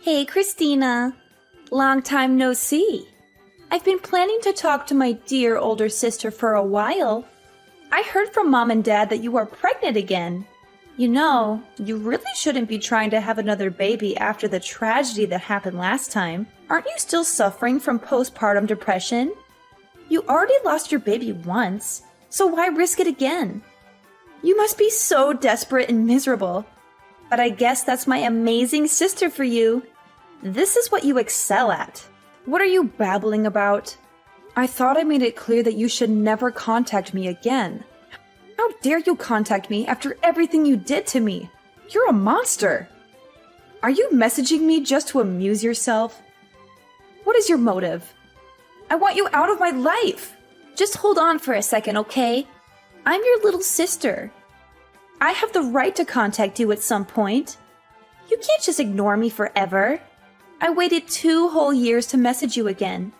Hey, Christina. Long time no see. I've been planning to talk to my dear older sister for a while. I heard from Mom and Dad that you are pregnant again. You know, you really shouldn't be trying to have another baby after the tragedy that happened last time. Aren't you still suffering from postpartum depression? You already lost your baby once, so why risk it again? You must be so desperate and miserable. But I guess that's my amazing sister for you. This is what you excel at. What are you babbling about? I thought I made it clear that you should never contact me again. How dare you contact me after everything you did to me? You're a monster. Are you messaging me just to amuse yourself? What is your motive? I want you out of my life. Just hold on for a second, okay? I'm your little sister. I have the right to contact you at some point. You can't just ignore me forever. I waited 2 whole years to message you again.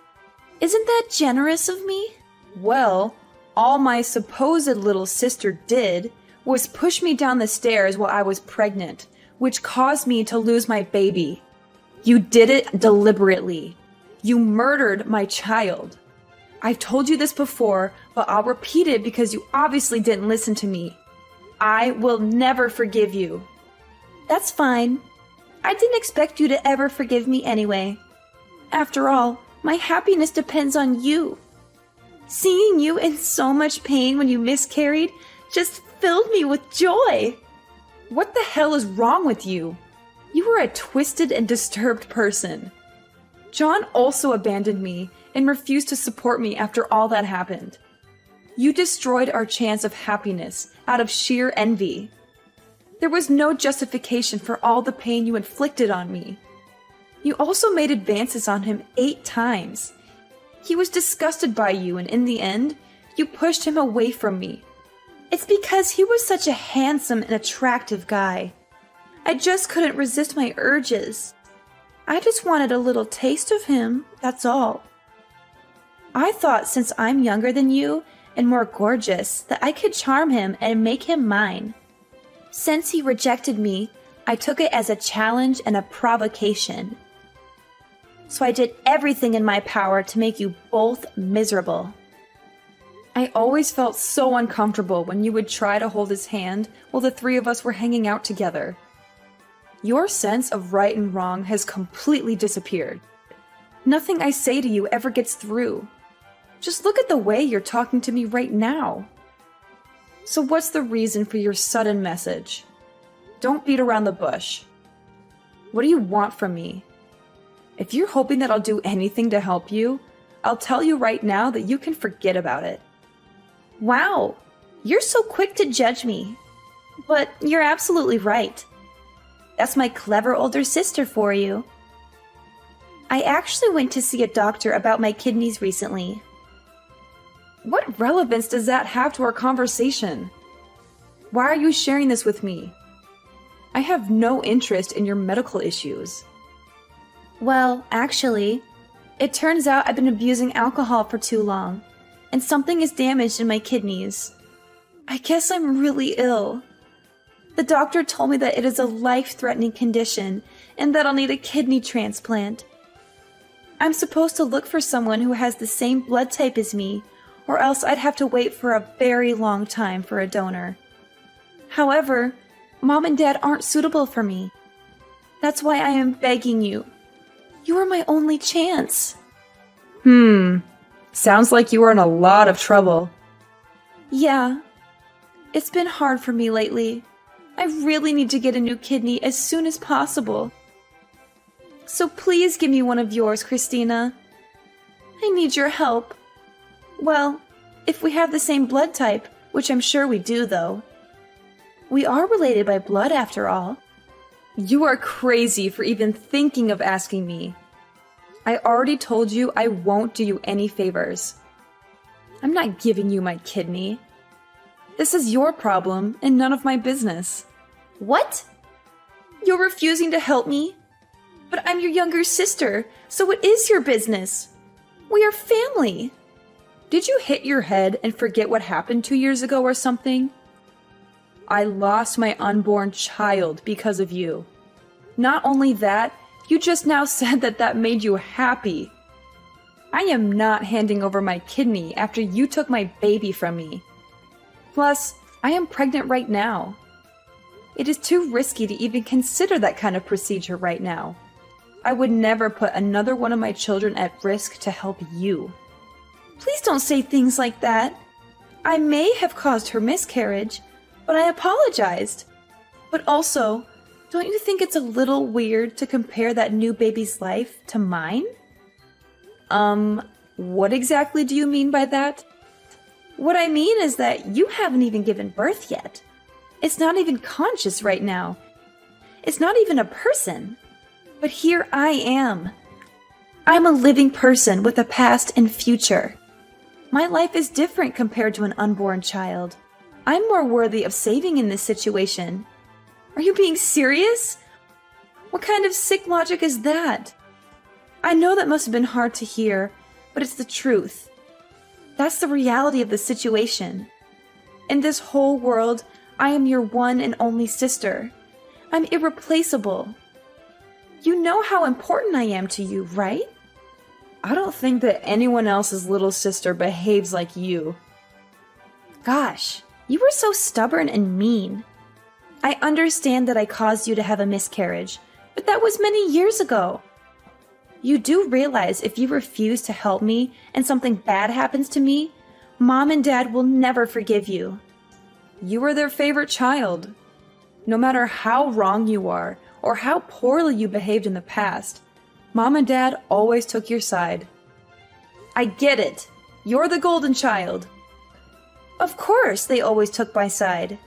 Isn't that generous of me? Well, all my supposed little sister did was push me down the stairs while I was pregnant, which caused me to lose my baby. You did it deliberately. You murdered my child. I've told you this before, but I'll repeat it because you obviously didn't listen to me. I will never forgive you. That's fine. I didn't expect you to ever forgive me anyway. After all, my happiness depends on you. Seeing you in so much pain when you miscarried just filled me with joy. What the hell is wrong with you? You are a twisted and disturbed person. John also abandoned me and refused to support me after all that happened. You destroyed our chance of happiness out of sheer envy. There was no justification for all the pain you inflicted on me. You also made advances on him 8 times. He was disgusted by you, and in the end, you pushed him away from me. It's because he was such a handsome and attractive guy. I just couldn't resist my urges. I just wanted a little taste of him, that's all. I thought since I'm younger than you and more gorgeous that I could charm him and make him mine. Since he rejected me, I took it as a challenge and a provocation. So I did everything in my power to make you both miserable. I always felt so uncomfortable when you would try to hold his hand while the 3 of us were hanging out together. Your sense of right and wrong has completely disappeared. Nothing I say to you ever gets through. Just look at the way you're talking to me right now. So what's the reason for your sudden message? Don't beat around the bush. What do you want from me? If you're hoping that I'll do anything to help you, I'll tell you right now that you can forget about it. Wow, you're so quick to judge me. But you're absolutely right. That's my clever older sister for you. I actually went to see a doctor about my kidneys recently. What relevance does that have to our conversation? Why are you sharing this with me? I have no interest in your medical issues. Well, actually, it turns out I've been abusing alcohol for too long, and something is damaged in my kidneys. I guess I'm really ill. The doctor told me that it is a life-threatening condition and that I'll need a kidney transplant. I'm supposed to look for someone who has the same blood type as me, or else I'd have to wait for a very long time for a donor. However, Mom and Dad aren't suitable for me. That's why I am begging you. You are my only chance. Sounds like you are in a lot of trouble. Yeah. It's been hard for me lately. I really need to get a new kidney as soon as possible. So please give me one of yours, Christina. I need your help. Well, if we have the same blood type, which I'm sure we do, though. We are related by blood, after all. You are crazy for even thinking of asking me. I already told you I won't do you any favors. I'm not giving you my kidney. This is your problem and none of my business. What? You're refusing to help me? But I'm your younger sister, so it is your business. We are family. Did you hit your head and forget what happened 2 years ago or something? I lost my unborn child because of you. Not only that, You just now said that made you happy. I am not handing over my kidney after you took my baby from me. Plus, I am pregnant right now. It is too risky to even consider that kind of procedure right now. I would never put another one of my children at risk to help you. Please don't say things like that. I may have caused her miscarriage, but I apologized. But also, don't you think it's a little weird to compare that new baby's life to mine? What exactly do you mean by that? What I mean is that you haven't even given birth yet. It's not even conscious right now. It's not even a person. But here I am. I'm a living person with a past and future. My life is different compared to an unborn child. I'm more worthy of saving in this situation. Are you being serious? What kind of sick logic is that? I know that must have been hard to hear, but it's the truth. That's the reality of the situation. In this whole world, I am your one and only sister. I'm irreplaceable. You know how important I am to you, right? I don't think that anyone else's little sister behaves like you. Gosh, you were so stubborn and mean. I understand that I caused you to have a miscarriage, but that was many years ago. You do realize if you refuse to help me and something bad happens to me, Mom and Dad will never forgive you. You were their favorite child. No matter how wrong you are or how poorly you behaved in the past, Mom and Dad always took your side. I get it. You're the golden child. Of course they always took my side.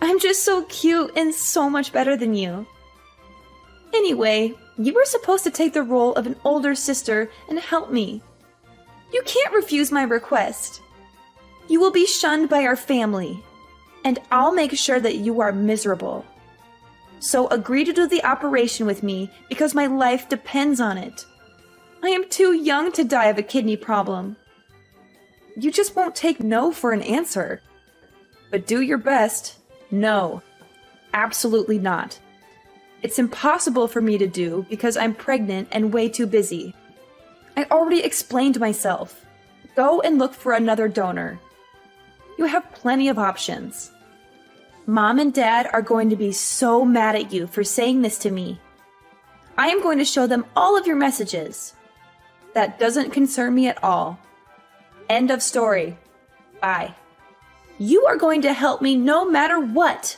I'm just so cute and so much better than you. Anyway, you were supposed to take the role of an older sister and help me. You can't refuse my request. You will be shunned by our family, and I'll make sure that you are miserable. So agree to do the operation with me because my life depends on it. I am too young to die of a kidney problem. You just won't take no for an answer. But do your best. No, absolutely not. It's impossible for me to do because I'm pregnant and way too busy. I already explained myself. Go and look for another donor. You have plenty of options. Mom and Dad are going to be so mad at you for saying this to me. I am going to show them all of your messages. That doesn't concern me at all. End of story. Bye. You are going to help me no matter what.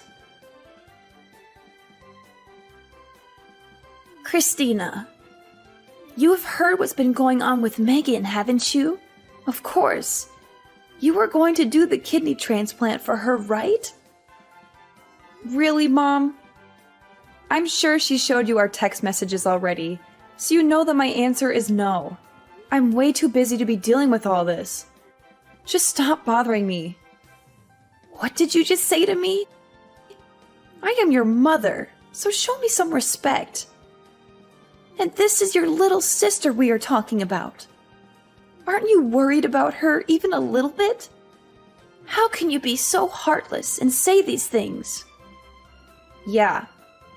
Christina, you have heard what's been going on with Megan, haven't you? Of course. You were going to do the kidney transplant for her, right? Really, Mom? I'm sure she showed you our text messages already, so you know that my answer is no. I'm way too busy to be dealing with all this. Just stop bothering me. What did you just say to me? I am your mother, so show me some respect. And this is your little sister we are talking about. Aren't you worried about her even a little bit? How can you be so heartless and say these things? Yeah,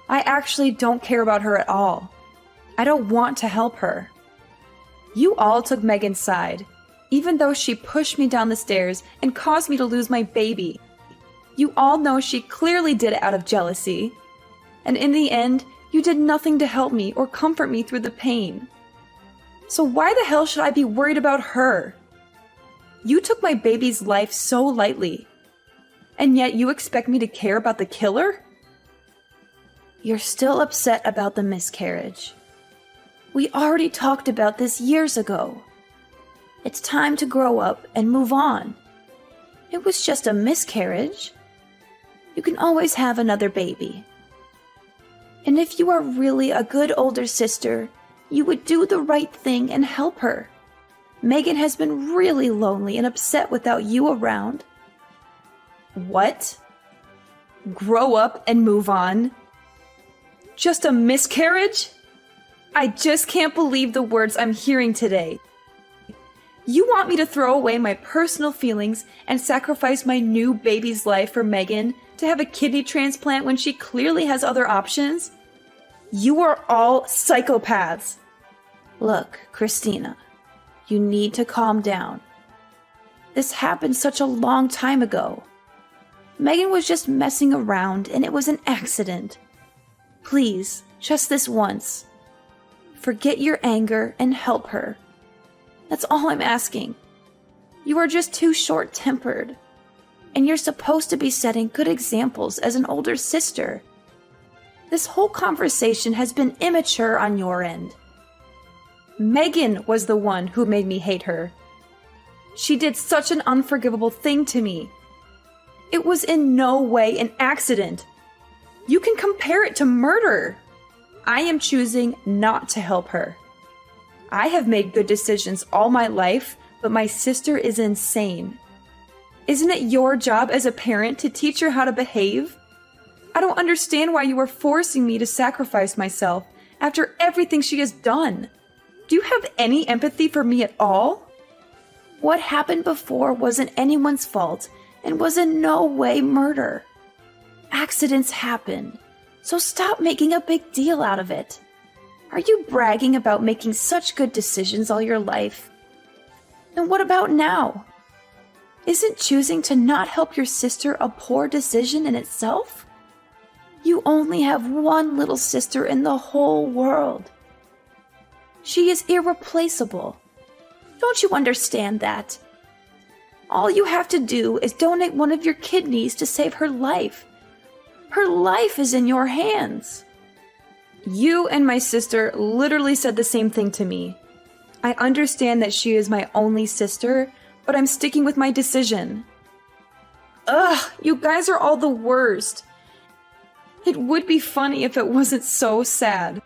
I actually don't care about her at all. I don't want to help her. You all took Megan's side, even though she pushed me down the stairs and caused me to lose my baby. You all know she clearly did it out of jealousy. And in the end, you did nothing to help me or comfort me through the pain. So why the hell should I be worried about her? You took my baby's life so lightly. And yet you expect me to care about the killer? You're still upset about the miscarriage. We already talked about this years ago. It's time to grow up and move on. It was just a miscarriage. You can always have another baby. And if you are really a good older sister, you would do the right thing and help her. Megan has been really lonely and upset without you around. What? Grow up and move on? Just a miscarriage? I just can't believe the words I'm hearing today. You want me to throw away my personal feelings and sacrifice my new baby's life for Megan to have a kidney transplant when she clearly has other options? You are all psychopaths. Look, Christina, you need to calm down. This happened such a long time ago. Megan was just messing around and it was an accident. Please, just this once. Forget your anger and help her. That's all I'm asking. You are just too short-tempered. And you're supposed to be setting good examples as an older sister. This whole conversation has been immature on your end. Megan was the one who made me hate her. She did such an unforgivable thing to me. It was in no way an accident. You can compare it to murder. I am choosing not to help her. I have made good decisions all my life, but my sister is insane. Isn't it your job as a parent to teach her how to behave? I don't understand why you are forcing me to sacrifice myself after everything she has done. Do you have any empathy for me at all? What happened before wasn't anyone's fault and was in no way murder. Accidents happen, so stop making a big deal out of it. Are you bragging about making such good decisions all your life? And what about now? Isn't choosing to not help your sister a poor decision in itself? You only have one little sister in the whole world. She is irreplaceable. Don't you understand that? All you have to do is donate one of your kidneys to save her life. Her life is in your hands. You and my sister literally said the same thing to me. I understand that she is my only sister, but I'm sticking with my decision. Ugh, you guys are all the worst. It would be funny if it wasn't so sad.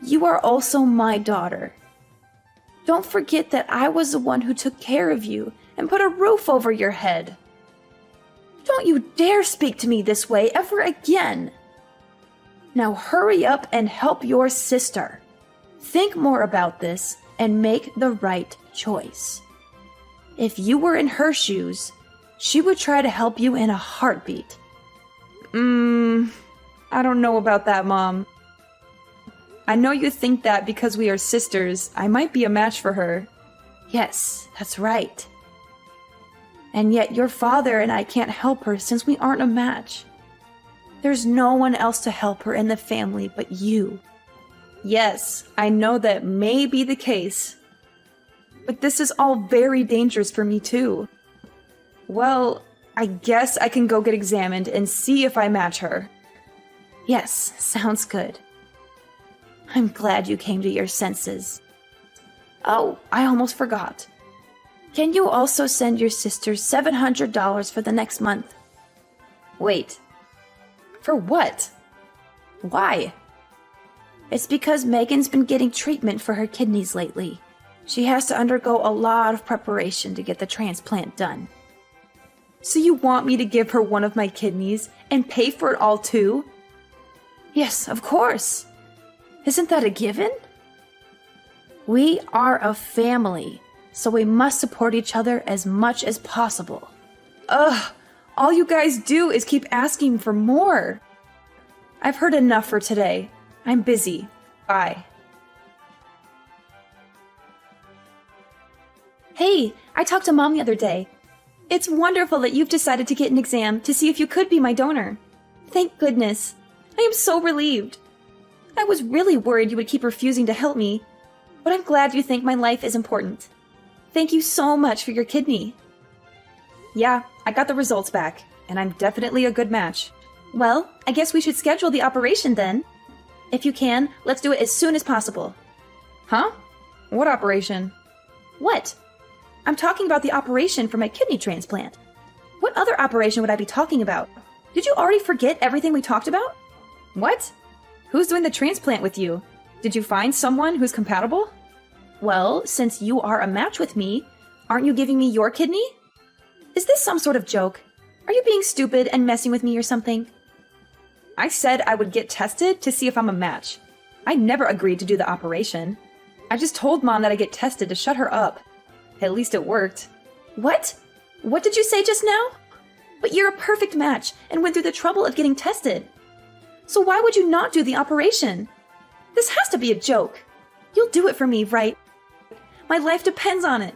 You are also my daughter. Don't forget that I was the one who took care of you and put a roof over your head. Don't you dare speak to me this way ever again. Now hurry up and help your sister. Think more about this and make the right choice. If you were in her shoes, she would try to help you in a heartbeat. I don't know about that, Mom. I know you think that because we are sisters, I might be a match for her. Yes, that's right. And yet your father and I can't help her since we aren't a match. There's no one else to help her in the family but you. Yes, I know that may be the case. But this is all very dangerous for me too. Well, I guess I can go get examined and see if I match her. Yes, sounds good. I'm glad you came to your senses. Oh, I almost forgot. Can you also send your sister $700 for the next month? Wait. For what? Why? It's because Megan's been getting treatment for her kidneys lately. She has to undergo a lot of preparation to get the transplant done. So you want me to give her one of my kidneys and pay for it all too? Yes, of course. Isn't that a given? We are a family, so we must support each other as much as possible. Ugh, all you guys do is keep asking for more. I've heard enough for today. I'm busy. Bye. Hey, I talked to Mom the other day. It's wonderful that you've decided to get an exam to see if you could be my donor. Thank goodness. I am so relieved. I was really worried you would keep refusing to help me, but I'm glad you think my life is important. Thank you so much for your kidney. Yeah, I got the results back, and I'm definitely a good match. Well, I guess we should schedule the operation then. If you can, let's do it as soon as possible. Huh? What operation? What? I'm talking about the operation for my kidney transplant. What other operation would I be talking about? Did you already forget everything we talked about? What? Who's doing the transplant with you? Did you find someone who's compatible? Well, since you are a match with me, aren't you giving me your kidney? Is this some sort of joke? Are you being stupid and messing with me or something? I said I would get tested to see if I'm a match. I never agreed to do the operation. I just told Mom that I'd get tested to shut her up. At least it worked. What? What did you say just now? But you're a perfect match and went through the trouble of getting tested. So why would you not do the operation? This has to be a joke. You'll do it for me, right? My life depends on it.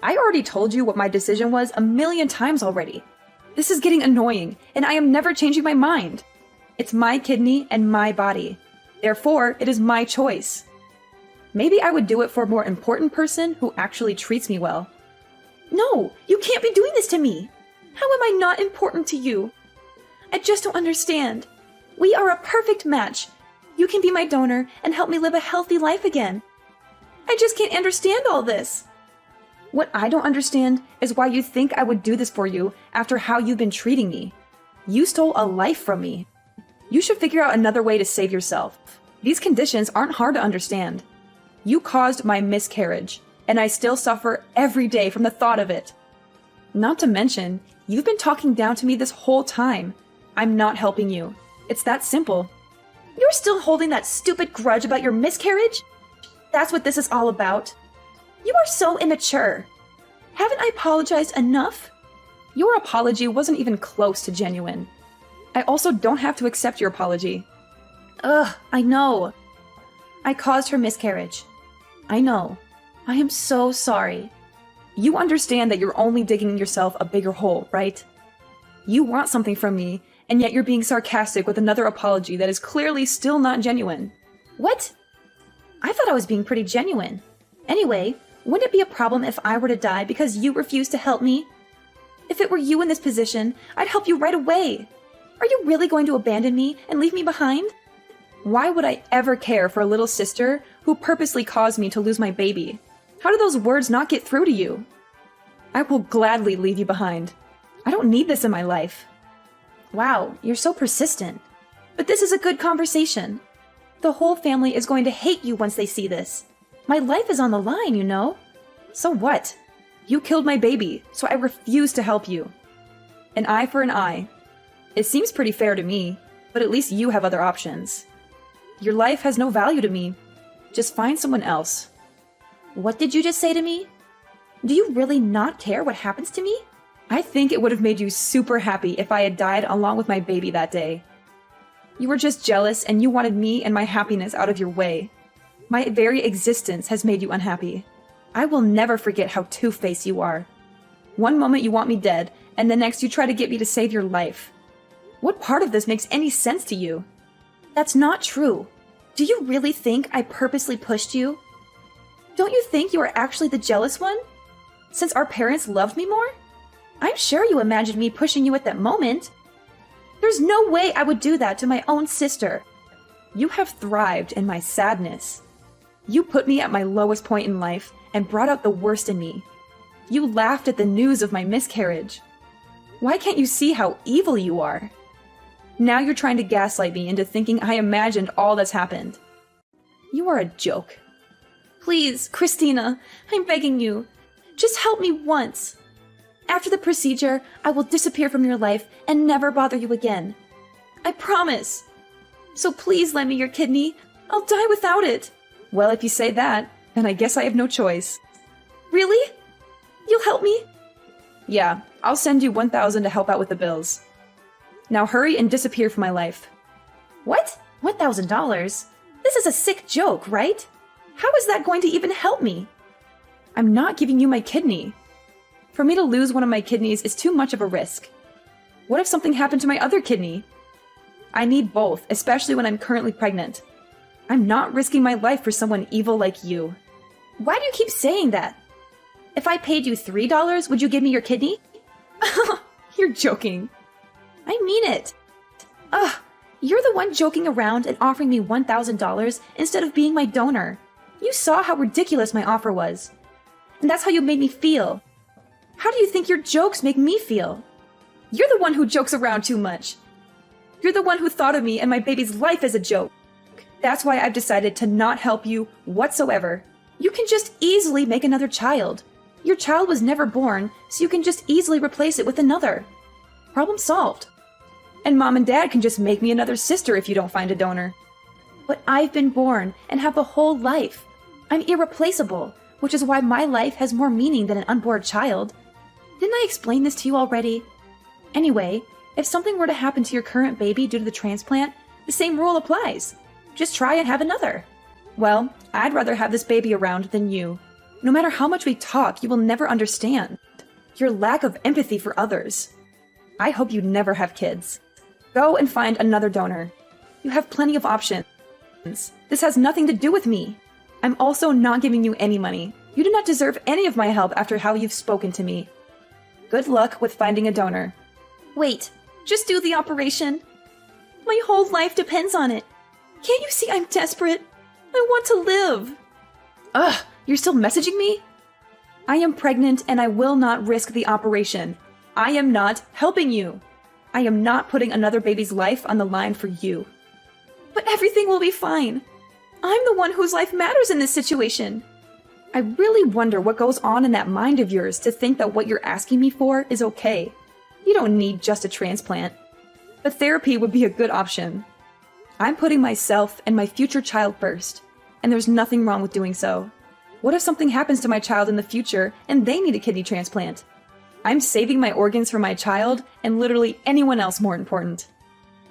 I already told you what my decision was 1,000,000 times already. This is getting annoying, and I am never changing my mind. It's my kidney and my body. Therefore, it is my choice. Maybe I would do it for a more important person who actually treats me well. No, you can't be doing this to me. How am I not important to you? I just don't understand. We are a perfect match. You can be my donor and help me live a healthy life again. I just can't understand all this. What I don't understand is why you think I would do this for you after how you've been treating me. You stole a life from me. You should figure out another way to save yourself. These conditions aren't hard to understand. You caused my miscarriage, and I still suffer every day from the thought of it. Not to mention, you've been talking down to me this whole time. I'm not helping you. It's that simple. You're still holding that stupid grudge about your miscarriage? That's what this is all about. You are so immature. Haven't I apologized enough? Your apology wasn't even close to genuine. I also don't have to accept your apology. Ugh, I know. I caused her miscarriage. I know. I am so sorry. You understand that you're only digging yourself a bigger hole, right? You want something from me, and yet you're being sarcastic with another apology that is clearly still not genuine. What? I thought I was being pretty genuine. Anyway, wouldn't it be a problem if I were to die because you refused to help me? If it were you in this position, I'd help you right away. Are you really going to abandon me and leave me behind? Why would I ever care for a little sister who purposely caused me to lose my baby? How do those words not get through to you? I will gladly leave you behind. I don't need this in my life. Wow, you're so persistent. But this is a good conversation. The whole family is going to hate you once they see this. My life is on the line, you know? So what? You killed my baby, so I refuse to help you. An eye for an eye. It seems pretty fair to me, but at least you have other options. Your life has no value to me. Just find someone else. What did you just say to me? Do you really not care what happens to me? I think it would have made you super happy if I had died along with my baby that day. You were just jealous and you wanted me and my happiness out of your way. My very existence has made you unhappy. I will never forget how two-faced you are. One moment you want me dead, and the next you try to get me to save your life. What part of this makes any sense to you? That's not true. Do you really think I purposely pushed you? Don't you think you are actually the jealous one? Since our parents loved me more? I'm sure you imagined me pushing you at that moment. There's no way I would do that to my own sister. You have thrived in my sadness. You put me at my lowest point in life and brought out the worst in me. You laughed at the news of my miscarriage. Why can't you see how evil you are? Now you're trying to gaslight me into thinking I imagined all that's happened. You are a joke. Please, Christina, I'm begging you. Just help me once. After the procedure, I will disappear from your life and never bother you again. I promise. So please lend me your kidney. I'll die without it. Well, if you say that, then I guess I have no choice. Really? You'll help me? Yeah, I'll send you 1,000 to help out with the bills. Now hurry and disappear from my life. What? $1,000? This is a sick joke, right? How is that going to even help me? I'm not giving you my kidney. For me to lose one of my kidneys is too much of a risk. What if something happened to my other kidney? I need both, especially when I'm currently pregnant. I'm not risking my life for someone evil like you. Why do you keep saying that? If I paid you $3, would you give me your kidney? You're joking. I mean it. Ugh, you're the one joking around and offering me $1,000 instead of being my donor. You saw how ridiculous my offer was. And that's how you made me feel. How do you think your jokes make me feel? You're the one who jokes around too much. You're the one who thought of me and my baby's life as a joke. That's why I've decided to not help you whatsoever. You can just easily make another child. Your child was never born, so you can just easily replace it with another. Problem solved. And Mom and Dad can just make me another sister if you don't find a donor. But I've been born and have a whole life. I'm irreplaceable, which is why my life has more meaning than an unborn child. Didn't I explain this to you already? Anyway, if something were to happen to your current baby due to the transplant, the same rule applies. Just try and have another. Well, I'd rather have this baby around than you. No matter how much we talk, you will never understand. Your lack of empathy for others. I hope you never have kids. Go and find another donor. You have plenty of options. This has nothing to do with me. I'm also not giving you any money. You do not deserve any of my help after how you've spoken to me. Good luck with finding a donor. Wait, just do the operation. My whole life depends on it. Can't you see I'm desperate? I want to live. Ugh, you're still messaging me? I am pregnant and I will not risk the operation. I am not helping you. I am not putting another baby's life on the line for you. But everything will be fine. I'm the one whose life matters in this situation. I really wonder what goes on in that mind of yours to think that what you're asking me for is okay. You don't need just a transplant. But therapy would be a good option. I'm putting myself and my future child first, and there's nothing wrong with doing so. What if something happens to my child in the future and they need a kidney transplant? I'm saving my organs for my child and literally anyone else more important.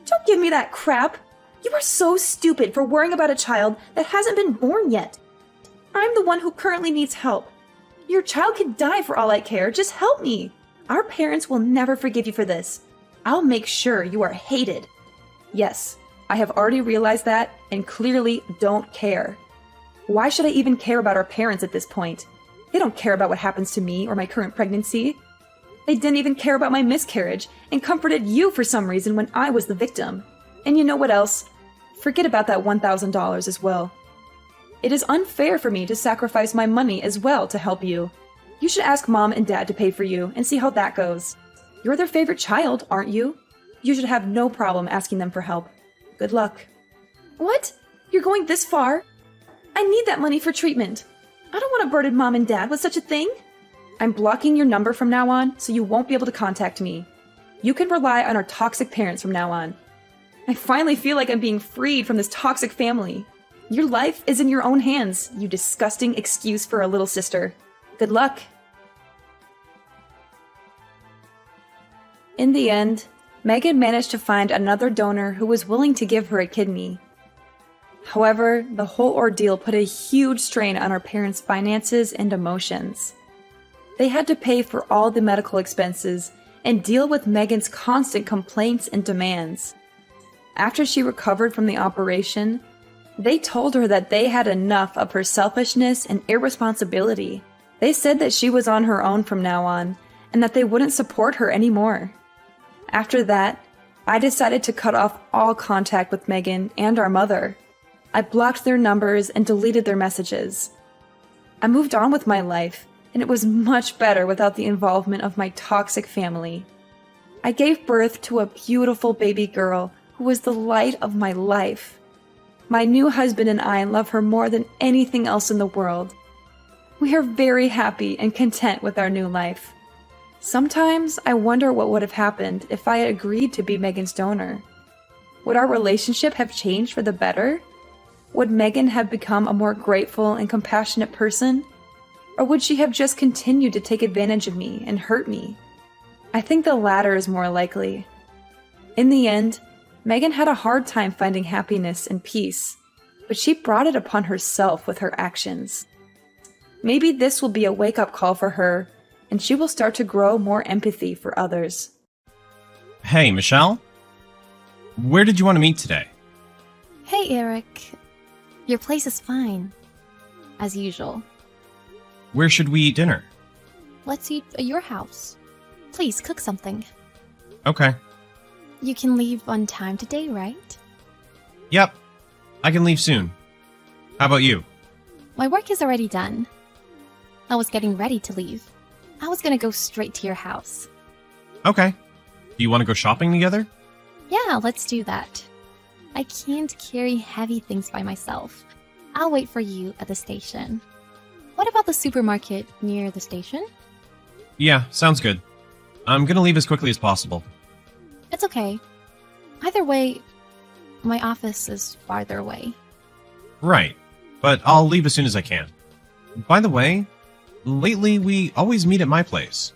Don't give me that crap! You are so stupid for worrying about a child that hasn't been born yet. I'm the one who currently needs help. Your child could die for all I care. Just help me. Our parents will never forgive you for this. I'll make sure you are hated. Yes, I have already realized that and clearly don't care. Why should I even care about our parents at this point? They don't care about what happens to me or my current pregnancy. They didn't even care about my miscarriage and comforted you for some reason when I was the victim. And you know what else? Forget about that $1,000 as well. It is unfair for me to sacrifice my money as well to help you. You should ask Mom and Dad to pay for you and see how that goes. You're their favorite child, aren't you? You should have no problem asking them for help. Good luck. What? You're going this far? I need that money for treatment. I don't want to burden Mom and Dad with such a thing. I'm blocking your number from now on, so you won't be able to contact me. You can rely on our toxic parents from now on. I finally feel like I'm being freed from this toxic family. Your life is in your own hands, you disgusting excuse for a little sister. Good luck. In the end, Megan managed to find another donor who was willing to give her a kidney. However, the whole ordeal put a huge strain on her parents' finances and emotions. They had to pay for all the medical expenses and deal with Megan's constant complaints and demands. After she recovered from the operation, they told her that they had enough of her selfishness and irresponsibility. They said that she was on her own from now on, and that they wouldn't support her anymore. After that, I decided to cut off all contact with Megan and our mother. I blocked their numbers and deleted their messages. I moved on with my life, and it was much better without the involvement of my toxic family. I gave birth to a beautiful baby girl who was the light of my life. My new husband and I love her more than anything else in the world. We are very happy and content with our new life. Sometimes I wonder what would have happened if I had agreed to be Megan's donor. Would our relationship have changed for the better? Would Megan have become a more grateful and compassionate person? Or would she have just continued to take advantage of me and hurt me? I think the latter is more likely. In the end, Megan had a hard time finding happiness and peace, but she brought it upon herself with her actions. Maybe this will be a wake-up call for her, and she will start to grow more empathy for others. Hey, Michelle? Where did you want to meet today? Hey, Eric. Your place is fine. As usual. Where should we eat dinner? Let's eat at your house. Please, cook something. Okay. You can leave on time today, right? Yep. I can leave soon. How about you? My work is already done. I was getting ready to leave. I was gonna go straight to your house. Okay. Do you want to go shopping together? Yeah, let's do that. I can't carry heavy things by myself. I'll wait for you at the station. What about the supermarket near the station? Yeah, sounds good. I'm gonna leave as quickly as possible. It's okay. Either way, my office is farther away. Right. But I'll leave as soon as I can. By the way, lately we always meet at my place.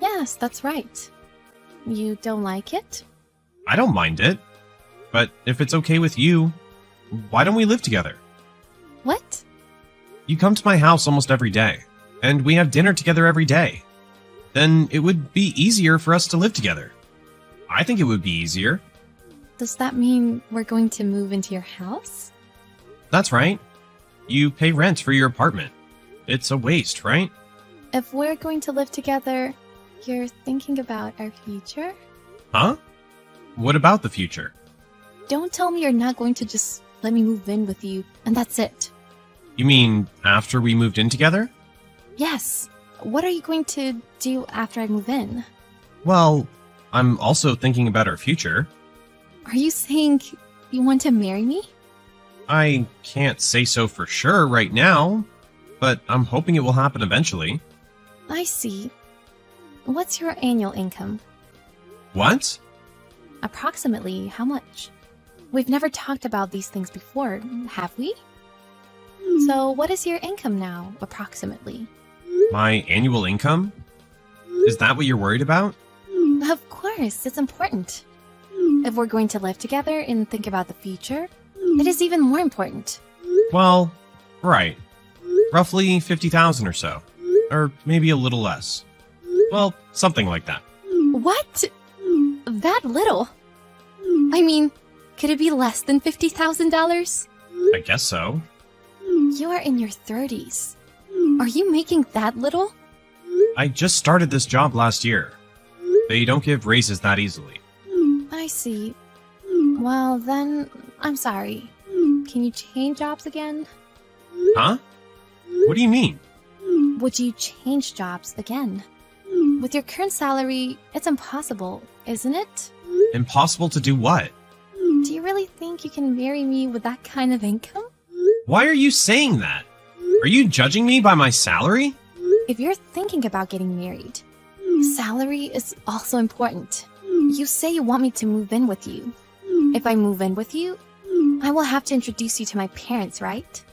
Yes, that's right. You don't like it? I don't mind it. But if it's okay with you, Why don't we live together? What? You come to my house almost every day, and we have dinner together every day. Then it would be easier for us to live together. I think it would be easier. Does that mean we're going to move into your house? That's right. You pay rent for your apartment. It's a waste, right? If we're going to live together, you're thinking about our future? Huh? What about the future? Don't tell me you're not going to just let me move in with you, and that's it. You mean after we moved in together? Yes. What are you going to do after I move in? Well, I'm also thinking about our future. Are you saying you want to marry me? I can't say so for sure right now, but I'm hoping it will happen eventually. I see. What's your annual income? What? Approximately how much? We've never talked about these things before, have we? So what is your income now, approximately? My annual income? Is that what you're worried about? Of course, it's important. If we're going to live together and think about the future, it is even more important. Well, right. Roughly 50,000 or so. Or maybe a little less. Well, something like that. What? That little? I mean, could it be less than $50,000? I guess so. You are in your 30s. Are you making that little? I just started this job last year. They don't give raises that easily. I see. Well, then, I'm sorry. Can you change jobs again? Huh? What do you mean? Would you change jobs again? With your current salary, it's impossible, isn't it? Impossible to do what? Do you really think you can marry me with that kind of income? Why are you saying that? Are you judging me by my salary? If you're thinking about getting married, salary is also important. You say you want me to move in with you. If I move in with you, I will have to introduce you to my parents, right?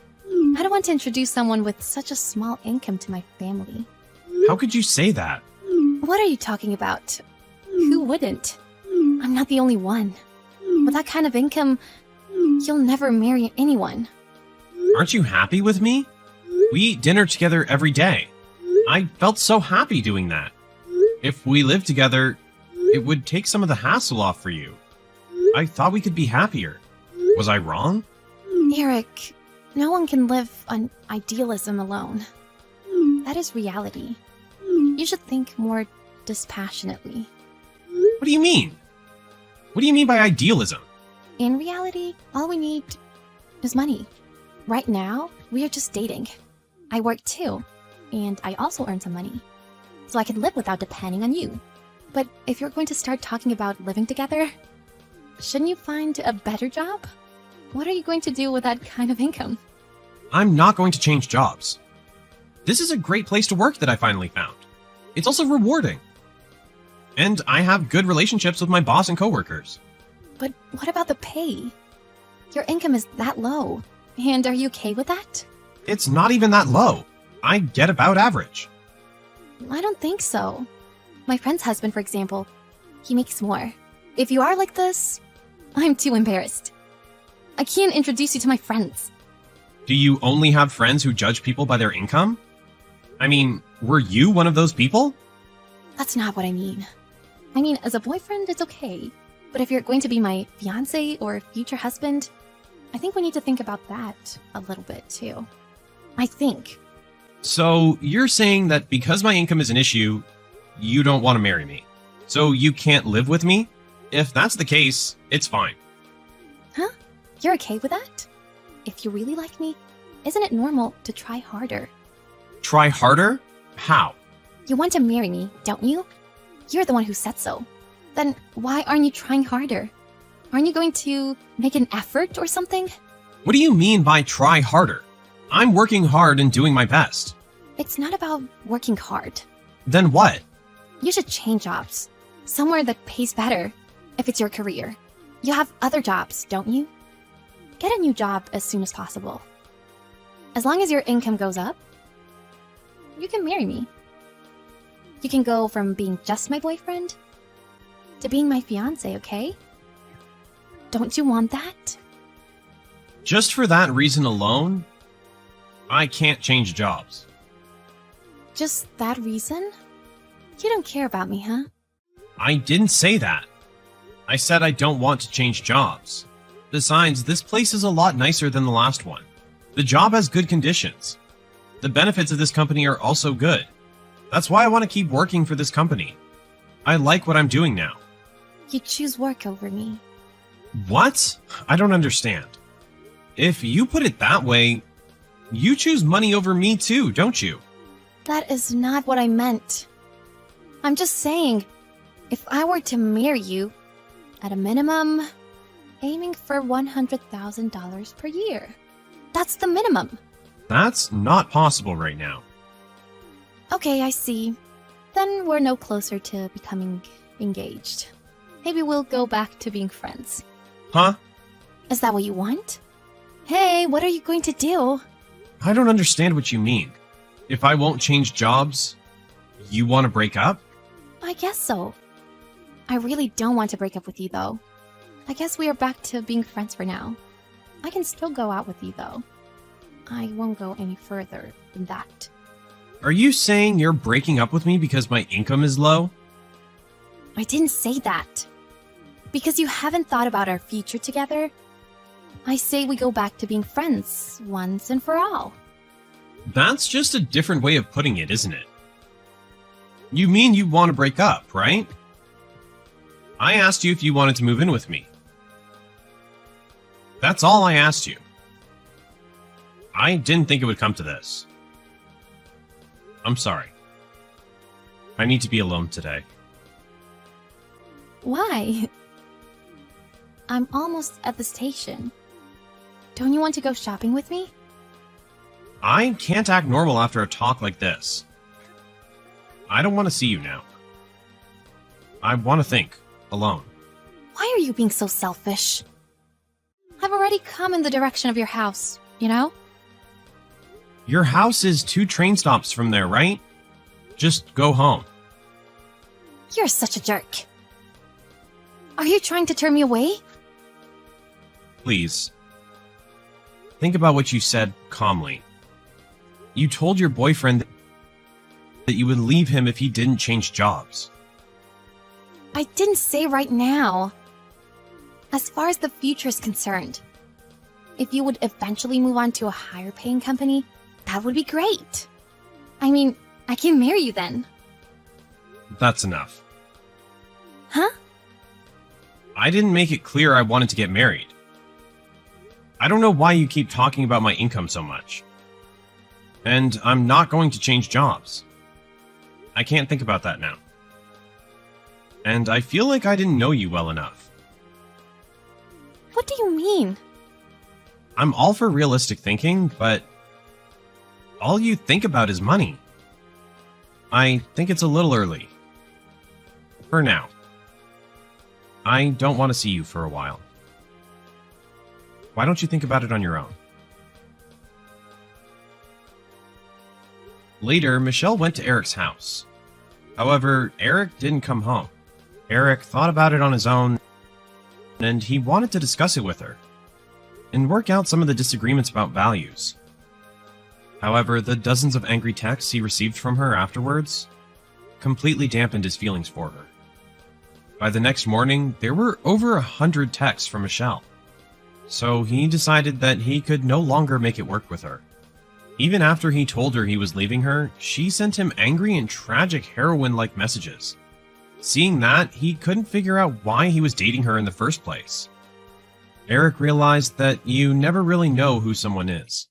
I don't want to introduce someone with such a small income to my family. How could you say that? What are you talking about? Who wouldn't? I'm not the only one. With that kind of income, you'll never marry anyone. Aren't you happy with me? We eat dinner together every day. I felt so happy doing that. If we lived together, it would take some of the hassle off for you. I thought we could be happier. Was I wrong? Eric, no one can live on idealism alone. That is reality. You should think more dispassionately. What do you mean? What do you mean by idealism? In reality, all we need is money. Right now, we are just dating. I work too, and I also earn some money. So I can live without depending on you. But if you're going to start talking about living together, shouldn't you find a better job? What are you going to do with that kind of income? I'm not going to change jobs. This is a great place to work that I finally found. It's also rewarding. And I have good relationships with my boss and coworkers. But what about the pay? Your income is that low. And are you okay with that? It's not even that low. I get about average. I don't think so. My friend's husband, for example, he makes more. If you are like this, I'm too embarrassed. I can't introduce you to my friends. Do you only have friends who judge people by their income? I mean, were you one of those people? That's not what I mean. I mean, as a boyfriend, it's okay. But if you're going to be my fiancé or future husband, I think we need to think about that a little bit too. I think. So you're saying that because my income is an issue, you don't want to marry me. So you can't live with me? If that's the case, it's fine. Huh? You're okay with that? If you really like me, isn't it normal to try harder? Try harder? How? You want to marry me, don't you? You're the one who said so. Then why aren't you trying harder? Aren't you going to make an effort or something? What do you mean by try harder? I'm working hard and doing my best. It's not about working hard. Then what? You should change jobs. Somewhere that pays better, if it's your career. You have other jobs, don't you? Get a new job as soon as possible. As long as your income goes up, you can marry me. You can go from being just my boyfriend to being my fiancé, okay? Don't you want that? Just for that reason alone, I can't change jobs. Just that reason? You don't care about me, huh? I didn't say that. I said I don't want to change jobs. Besides, this place is a lot nicer than the last one. The job has good conditions. The benefits of this company are also good. That's why I want to keep working for this company. I like what I'm doing now. You choose work over me. What? I don't understand. If you put it that way, you choose money over me too, don't you? That is not what I meant. I'm just saying, if I were to marry you, at a minimum, aiming for $100,000 per year. That's the minimum. That's not possible right now. Okay, I see. Then we're no closer to becoming engaged. Maybe we'll go back to being friends. Huh? Is that what you want? Hey, what are you going to do? I don't understand what you mean. If I won't change jobs, you want to break up? I guess so. I really don't want to break up with you, though. I guess we are back to being friends for now. I can still go out with you, though. I won't go any further than that. Are you saying you're breaking up with me because my income is low? I didn't say that. Because you haven't thought about our future together, I say we go back to being friends once and for all. That's just a different way of putting it, isn't it? You mean you want to break up, right? I asked you if you wanted to move in with me. That's all I asked you. I didn't think it would come to this. I'm sorry. I need to be alone today. Why? I'm almost at the station. Don't you want to go shopping with me? I can't act normal after a talk like this. I don't want to see you now. I want to think, alone. Why are you being so selfish? I've already come in the direction of your house, you know? Your house is 2 train stops from there, right? Just go home. You're such a jerk. Are you trying to turn me away? Please. Think about what you said calmly. You told your boyfriend that you would leave him if he didn't change jobs. I didn't say right now. As far as the future is concerned, if you would eventually move on to a higher paying company, that would be great. I mean, I can marry you then. That's enough. Huh? I didn't make it clear I wanted to get married. I don't know why you keep talking about my income so much. And I'm not going to change jobs. I can't think about that now. And I feel like I didn't know you well enough. What do you mean? I'm all for realistic thinking, but all you think about is money. I think it's a little early. For now. I don't want to see you for a while. Why don't you think about it on your own? Later, Michelle went to Eric's house. However, Eric didn't come home. Eric thought about it on his own, and he wanted to discuss it with her, and work out some of the disagreements about values. However, the dozens of angry texts he received from her afterwards completely dampened his feelings for her. By the next morning, there were over 100 texts from Michelle, so he decided that he could no longer make it work with her. Even after he told her he was leaving her, she sent him angry and tragic heroine-like messages. Seeing that, he couldn't figure out why he was dating her in the first place. Eric realized that you never really know who someone is.